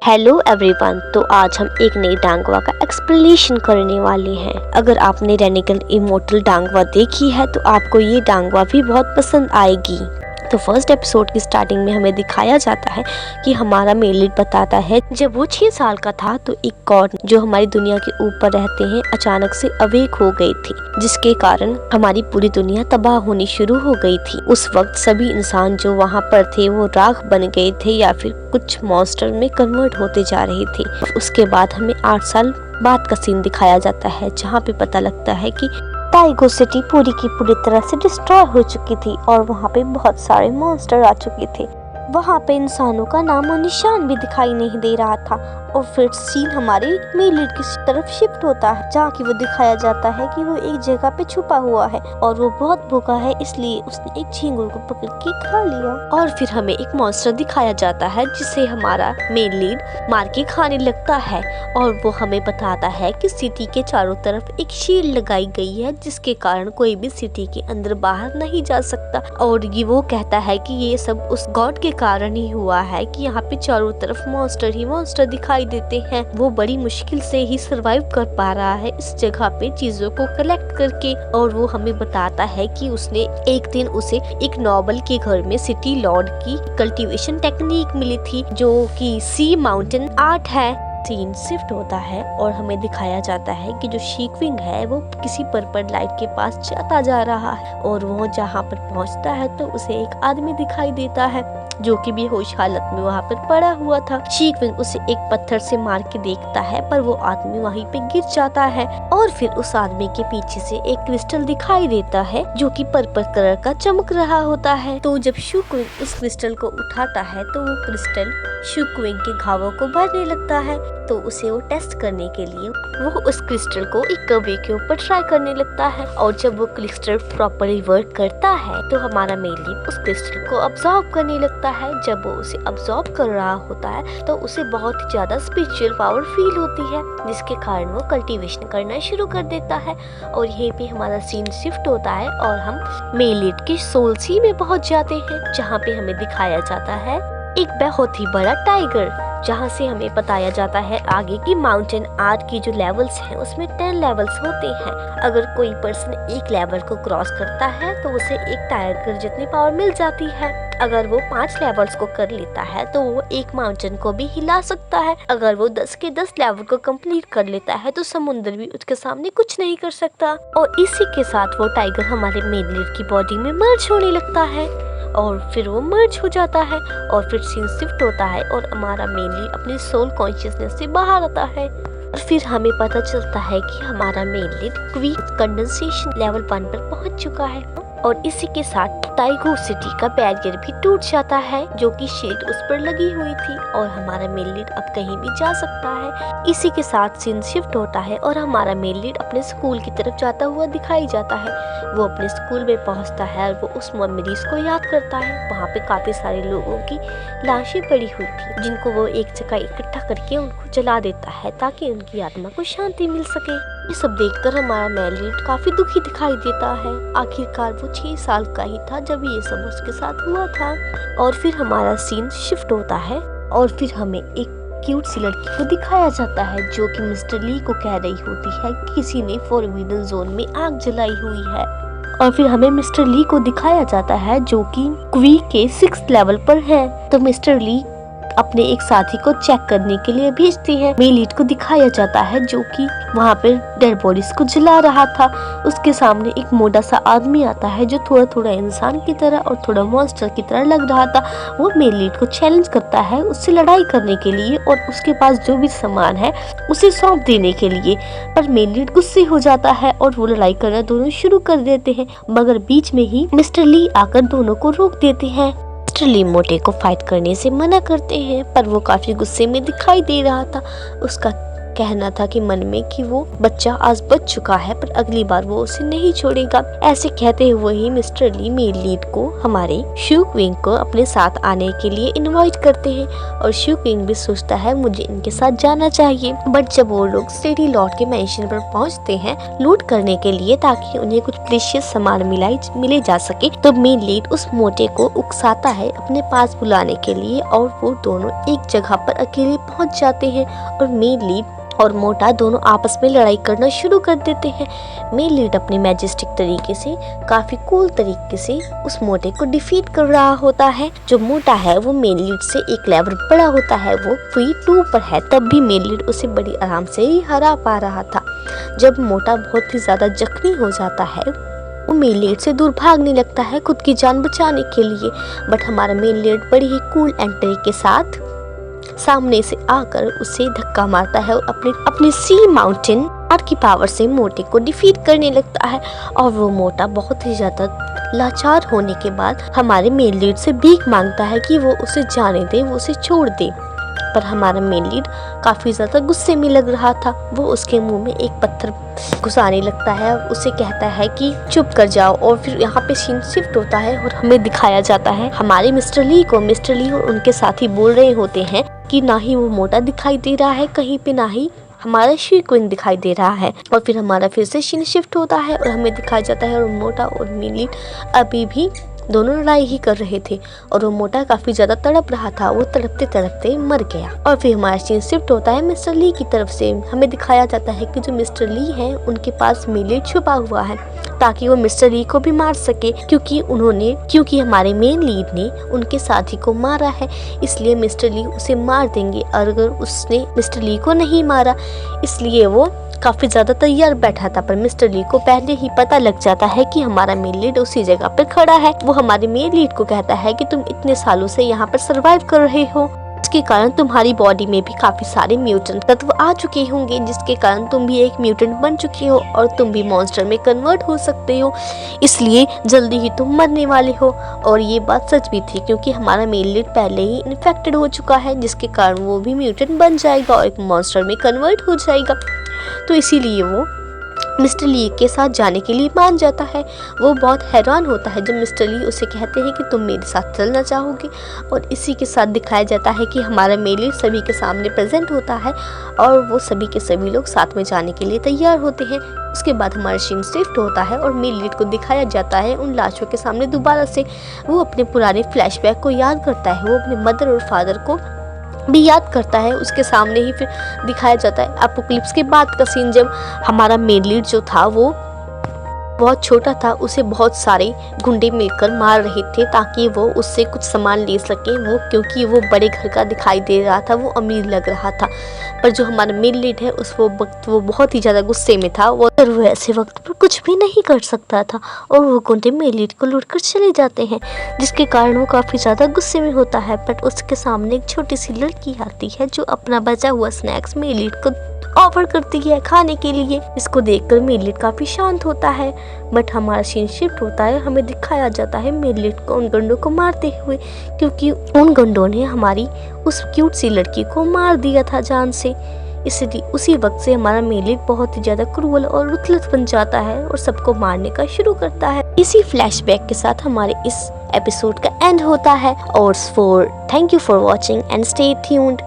Hello everyone. तो आज हम एक नई डांगवा का एक्सप्लेनेशन करने वाले हैं। अगर आपने रेनिगन इमोर्टल डांगवा देखी है तो आपको ये डांगवा भी बहुत पसंद आएगी। तो फर्स्ट एपिसोड की स्टार्टिंग में हमें दिखाया जाता है कि हमारा मेन लीड बताता है जब वो 6 साल का था तो एक गॉड जो हमारी दुनिया के ऊपर रहते हैं अचानक से अवेक हो गई थी, जिसके कारण हमारी पूरी दुनिया तबाह होनी शुरू हो गई थी। उस वक्त सभी इंसान जो वहाँ पर थे वो राख बन गए थे या फिर कुछ मॉन्स्टर में कन्वर्ट होते जा रहे थे। उसके बाद हमें 8 साल बाद का सीन दिखाया जाता है जहाँ पे पता लगता है कि टाइगो सिटी पूरी की पूरी तरह से डिस्ट्रॉय हो चुकी थी और वहाँ पे बहुत सारे मॉन्स्टर आ चुके थे। वहाँ पे इंसानों का नामो निशान भी दिखाई नहीं दे रहा था। और फिर सीन हमारे मेन लीड की तरफ शिफ्ट होता है जहाँ की वो दिखाया जाता है कि वो एक जगह पे छुपा हुआ है और वो बहुत भूखा है, इसलिए उसने एक झींगुर को पकड़ के खा लिया। और फिर हमें एक मॉन्स्टर दिखाया जाता है जिसे हमारा मेन लीड मार के खाने लगता है और वो हमें बताता है कि सिटी के चारों तरफ एक शील्ड लगाई गई है जिसके कारण कोई भी सिटी के अंदर बाहर नहीं जा सकता। और ये वो कहता है कि ये सब उस गॉड के कारण ही हुआ है कि यहाँ पे चारों तरफ मॉन्स्टर ही मॉन्स्टर दिखाई देते हैं। वो बड़ी मुश्किल से ही सरवाइव कर पा रहा है इस जगह पे चीजों को कलेक्ट करके। और वो हमें बताता है कि उसने एक दिन उसे एक नॉबल के घर में सिटी लॉर्ड की कल्टीवेशन टेक्निक मिली थी जो कि सी माउंटेन आर्ट है। सीन शिफ्ट होता है और हमें दिखाया जाता है कि जो शीकविंग है वो किसी पर्पल लाइट के पास जाता जा रहा है और वो जहाँ पर पहुँचता है तो उसे एक आदमी दिखाई देता है जो कि बेहोश हालत में वहाँ पर पड़ा हुआ था। शीकविंग उसे एक पत्थर से मार के देखता है पर वो आदमी वहीं पे गिर जाता है और फिर उस आदमी के पीछे से एक क्रिस्टल दिखाई देता है जो कि पर्पल कलर का चमक रहा होता है। तो जब शीकविंग उस क्रिस्टल को उठाता है तो वो क्रिस्टल शीकविंग के घावों को भरने लगता है। तो उसे वो टेस्ट करने के लिए वो उस क्रिस्टल को एक कौवे के ऊपर ट्राई करने लगता है और जब वो क्रिस्टल प्रॉपर्ली वर्क करता है तो हमारा मेन लीड उस क्रिस्टल को अब्सॉर्ब करने लगता है। जब वो उसे अब्सॉर्ब कर रहा होता है तो उसे बहुत ही ज्यादा स्पिरिचुअल पावर फील होती है जिसके कारण वो कल्टीवेशन करना शुरू कर देता है। और यहीं पे हमारा सीन शिफ्ट होता है और हम मेन लीड के सोल सी में पहुंच जाते हैं जहाँ पे हमें दिखाया जाता है एक बहुत ही बड़ा टाइगर, जहाँ से हमें बताया जाता है आगे की माउंटेन आर्ट की जो लेवल्स हैं उसमें 10 लेवल्स होते हैं। अगर कोई पर्सन एक लेवल को क्रॉस करता है तो उसे एक टाइगर जितनी पावर मिल जाती है। अगर वो 5 लेवल्स को कर लेता है तो वो एक माउंटेन को भी हिला सकता है। अगर वो 10 के 10 लेवल को कंप्लीट कर लेता है तो समुद्र भी उसके सामने कुछ नहीं कर सकता। और इसी के साथ वो टाइगर हमारे मेन लीड की बॉडी में मर्ज होने लगता है और फिर वो मर्ज हो जाता है और फिर सीन शिफ्ट होता है और हमारा मेन लीड अपनी सोल कॉन्शियसनेस से बाहर आता है। और फिर हमें पता चलता है कि हमारा main lead quick condensation level 1 पर पहुंच चुका है और इसी के साथ टाइगो सिटी का बैरियर भी टूट जाता है जो कि शील्ड उस पर लगी हुई थी और हमारा मेन लीड अब कहीं भी जा सकता है। इसी के साथ सीन शिफ्ट होता है और हमारा मेन लीड अपने स्कूल की तरफ जाता हुआ दिखाई जाता है। वो अपने स्कूल में पहुंचता है और वो उस मेमोरीज को याद करता है। वहाँ पे काफी सारे लोगों की लाशें पड़ी हुई थी जिनको वो एक जगह इकट्ठा करके उनको जला देता है ताकि उनकी आत्मा को शांति मिल सके। ये सब देखकर हमारा मेन लीड काफी दुखी दिखाई देता है। आखिरकार वो 6 साल का ही था जब ये सब उसके साथ हुआ था। और फिर हमारा सीन शिफ्ट होता है और फिर हमें एक क्यूट सी लड़की को दिखाया जाता है जो कि मिस्टर ली को कह रही होती है कि किसी ने फॉरबिडन जोन में आग जलाई हुई है। और फिर हमें मिस्टर ली को दिखाया जाता है जो कि क्वी के 6th लेवल पर है। तो मिस्टर ली अपने एक साथी को चेक करने के लिए भेजते हैं। मेन लीड को दिखाया जाता है जो कि वहाँ पे डेड बॉडीज को जला रहा था। उसके सामने एक मोटा सा आदमी आता है जो थोड़ा थोड़ा इंसान की तरह और थोड़ा मॉन्स्टर की तरह लग रहा था। वो मेन लीड को चैलेंज करता है उससे लड़ाई करने के लिए और उसके पास जो भी सामान है उसे सौंप देने के लिए। पर मेन लीड गुस्से हो जाता है और वो लड़ाई करना दोनों शुरू कर देते हैं मगर बीच में ही मिस्टर ली आकर दोनों को रोक देते हैं। मिस्टर ली मोटे को फाइट करने से मना करते हैं पर वो काफी गुस्से में दिखाई दे रहा था। उसका कहना था कि मन में कि वो बच्चा आज बच चुका है पर अगली बार वो उसे नहीं छोड़ेगा। ऐसे कहते हुए ही मिस्टर ली मेल लीड को हमारे शू क्विंग को अपने साथ आने के लिए इनवाइट करते हैं और शू क्विंग भी सोचता है मुझे इनके साथ जाना चाहिए। बट जब वो लोग सिटी लॉर्ड के मैंशन पर पहुंचते हैं लूट करने के लिए ताकि उन्हें कुछ प्रेशियस सामान मिले जा सके, तो मेल लीड उस मोटे को उकसाता है अपने पास बुलाने के लिए और वो दोनों एक जगह पर अकेले पहुंच जाते हैं और मेल लीड और मोटा दोनों आपस में लड़ाई करना शुरू कर देते हैं। मेल लीड अपने मैजेस्टिक तरीके से काफी कूल तरीके से उस मोटे को डिफीट कर रहा होता है। जो मोटा है वो मेल लीड से एक लेवल बड़ा होता है, वो V2 पर है, तब भी मेल लीड उसे बड़ी आराम से ही हरा पा रहा था। जब मोटा बहुत ही ज्यादा जख्मी हो जाता है वो मेल लीड से दूर भागने लगता है खुद की जान बचाने के लिए। बट हमारा मेल लीड बड़ी ही कूल एंट्री के साथ सामने से आकर उसे धक्का मारता है और अपने सी माउंटेन की पावर से मोटे को डिफीट करने लगता है। और वो मोटा बहुत ही ज्यादा लाचार होने के बाद हमारे मेल लीड से भीख मांगता है कि वो उसे जाने दे, वो उसे छोड़ दे। पर हमारा मेल लीड काफी ज्यादा गुस्से में लग रहा था। वो उसके मुंह में एक पत्थर घुसाने लगता है, उसे कहता है कि चुप कर जाओ। और फिर यहाँ पे सीन शिफ्ट होता है और हमें दिखाया जाता है हमारे मिस्टर ली को। मिस्टर ली और उनके साथी बोल रहे होते हैं कि ना ही वो मोटा दिखाई दे रहा है कहीं पे, ना ही हमारा शू क्विंग दिखाई दे रहा है। और फिर हमारा फिर से सीन शिफ्ट होता है और हमें दिखाया जाता है और मोटा और मेल लीड अभी भी दोनों लड़ाई ही कर रहे थे और वो मोटा काफी ज्यादा तड़प रहा था, वो तड़पते तड़पते मर गया। और फिर हमारा सीन शिफ्ट होता है मिस्टर ली की तरफ से। हमें दिखाया जाता है कि जो मिस्टर ली है उनके पास मेल लीड छुपा हुआ है ताकि वो मिस्टर ली को भी मार सके, क्योंकि हमारे मेन लीड ने उनके साथी को मारा है, इसलिए मिस्टर ली उसे मार देंगे। और अगर उसने मिस्टर ली को नहीं मारा इसलिए वो काफी ज्यादा तैयार बैठा था। पर मिस्टर ली को पहले ही पता लग जाता है कि हमारा मेल लीड उसी जगह पर खड़ा है। वो हमारे मेल लीड को कहता है कि तुम इतने सालों से यहाँ पर सरवाइव कर रहे हो, इसके कारण तुम्हारी बॉडी में भी काफी सारे म्यूटेंट तत्व आ चुके होंगे, जिसके कारण तुम भी एक म्यूटेंट बन चुके हो और तुम भी मॉन्स्टर में कन्वर्ट हो सकते हो, इसलिए जल्दी ही तुम मरने वाले हो। और ये बात सच भी थी क्योंकि हमारा मेल लीड पहले ही इन्फेक्टेड हो चुका है, जिसके कारण वो भी म्यूटेंट बन जाएगा और एक मॉन्स्टर में कन्वर्ट हो जाएगा। तो इसीलिए वो मिस्टर ली के साथ जाने के लिए मान जाता है। वो बहुत हैरान होता है जब मिस्टर ली उसे कहते हैं कि तुम मेरे साथ चलना चाहोगे। और इसी के साथ दिखाया जाता है कि हमारा मेल लीड सभी के सामने प्रेजेंट होता है और वो सभी के सभी लोग साथ में जाने के लिए तैयार होते हैं। उसके बाद हमारा सीन शिफ्ट होता है और मेल लीड को दिखाया जाता है उन लाशों के सामने दोबारा से। वो अपने पुराने फ्लैशबैक को याद करता है, वो अपने मदर और फादर को भी याद करता है। उसके सामने ही फिर दिखाया जाता है एपोकलिप्स के बाद का सीन, जब हमारा मेल लीड जो था वो बहुत छोटा था, उसे बहुत सारे गुंडे मिलकर मार रहे थे ताकि वो उससे कुछ सामान ले सके। वो क्योंकि वो बड़े घर का दिखाई दे रहा था, वो अमीर लग रहा था। पर जो हमारा मेल लीड है उस वक्त वो बहुत ही ज्यादा गुस्से में था। वो ऐसे वक्त पर कुछ भी नहीं कर सकता था और वो गुंडे मेल लीड को लूटकर चले जाते हैं, जिसके कारण वो काफी ज्यादा गुस्से में होता है। बट उसके सामने एक छोटी सी लड़की आती है जो अपना बचा हुआ स्नैक्स मेल लीड को ऑफर करती है खाने के लिए। इसको देखकर मेल लीड काफी शांत होता है। बट हमारा सीन शिफ्ट होता है, हमें दिखाया जाता है मेल लीड को उन गुंडों को मारते हुए, क्योंकि उन गुंडों ने हमारी उस क्यूट सी लड़की को मार दिया था जान से। इसलिए उसी वक्त से हमारा मेल लीड बहुत ही ज्यादा क्रूअल और रुतलस बन जाता है और सबको मारने का शुरू करता है। इसी फ्लैशबैक के साथ हमारे इस एपिसोड का एंड होता है। और thank you for watching and stay tuned.